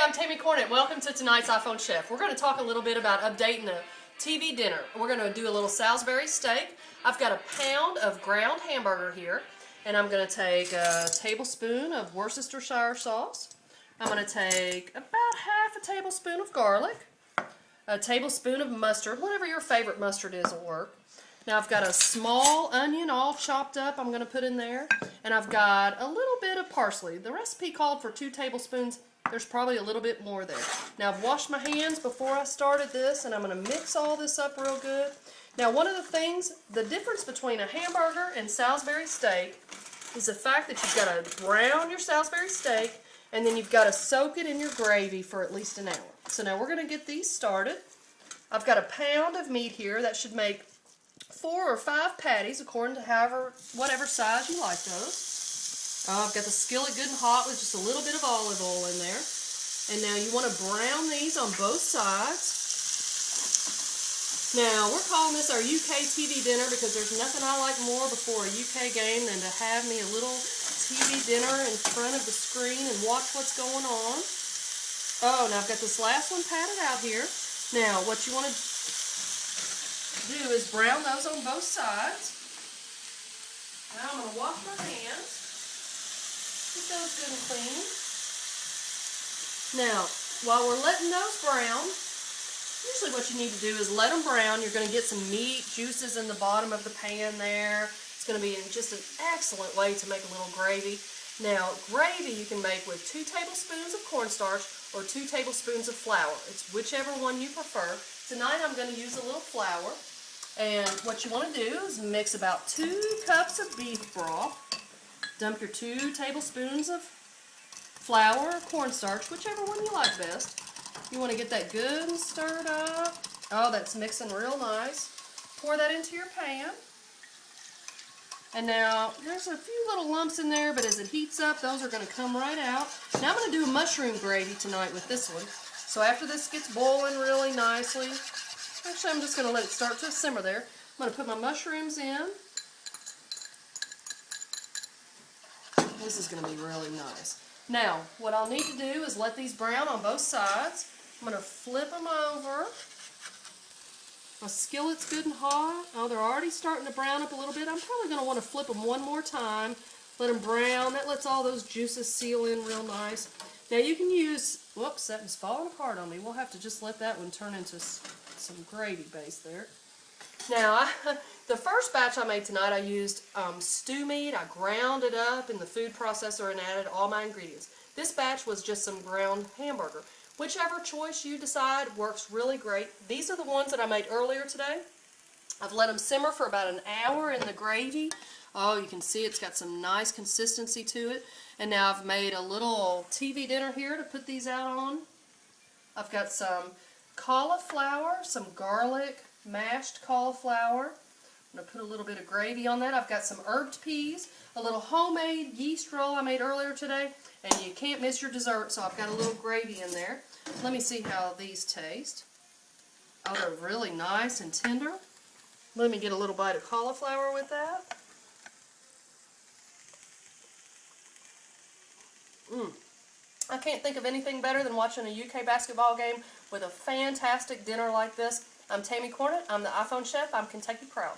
I'm Tammy Cornett. Welcome to tonight's iPhone Chef. We're going to talk a little bit about updating the TV dinner. We're going to do a little Salisbury steak. I've got a pound of ground hamburger here, and I'm going to take a tablespoon of Worcestershire sauce. I'm going to take about half a tablespoon of garlic, a tablespoon of mustard, whatever your favorite mustard is will work. Now I've got a small onion all chopped up I'm going to put in there, and I've got a little bit of parsley. The recipe called for 2 tablespoons. There's probably a little bit more there. Now I've washed my hands before I started this, and I'm going to mix all this up real good. Now one of the things, the difference between a hamburger and Salisbury steak is the fact that you've got to brown your Salisbury steak, and then you've got to soak it in your gravy for at least an hour. So now we're going to get these started. I've got a pound of meat here. That should make 4 or 5 patties, according to whatever size you like those. I've got the skillet good and hot with just a little bit of olive oil in there. And now you want to brown these on both sides. Now, we're calling this our UK TV dinner because there's nothing I like more before a UK game than to have me a little TV dinner in front of the screen and watch what's going on. Oh, now I've got this last one patted out here. Now, what you want to do is brown those on both sides. Now I'm going to wash my hands. Get those good and clean. Now, while we're letting those brown, usually what you need to do is let them brown. You're going to get some meat juices in the bottom of the pan there. It's going to be just an excellent way to make a little gravy. Now, gravy you can make with 2 tablespoons of cornstarch or 2 tablespoons of flour. It's whichever one you prefer. Tonight I'm going to use a little flour. And what you want to do is mix about 2 cups of beef broth. Dump your 2 tablespoons of flour or cornstarch, whichever one you like best. You want to get that good and stirred up. Oh, that's mixing real nice. Pour that into your pan. And now, there's a few little lumps in there, but as it heats up, those are going to come right out. Now I'm going to do a mushroom gravy tonight with this one. So after this gets boiling really nicely, actually I'm just going to let it start to simmer there. I'm going to put my mushrooms in. This is going to be really nice. Now, what I'll need to do is let these brown on both sides. I'm going to flip them over. My skillet's good and hot. Oh, they're already starting to brown up a little bit. I'm probably going to want to flip them one more time. Let them brown. That lets all those juices seal in real nice. Now you can use, whoops, that was falling apart on me. We'll have to just let that one turn into some gravy base there. Now, the first batch I made tonight, I used stew meat. I ground it up in the food processor and added all my ingredients. This batch was just some ground hamburger. Whichever choice you decide works really great. These are the ones that I made earlier today. I've let them simmer for about an hour in the gravy. Oh, you can see it's got some nice consistency to it. And now I've made a little TV dinner here to put these out on. I've got some cauliflower, some garlic, mashed cauliflower. I'm going to put a little bit of gravy on that. I've got some herbed peas, a little homemade yeast roll I made earlier today, and you can't miss your dessert, so I've got a little gravy in there. Let me see how these taste. Oh, they're really nice and tender. Let me get a little bite of cauliflower with that. I can't think of anything better than watching a UK basketball game with a fantastic dinner like this. I'm Tammy Cornett. I'm the iPhone Chef. I'm Kentucky proud.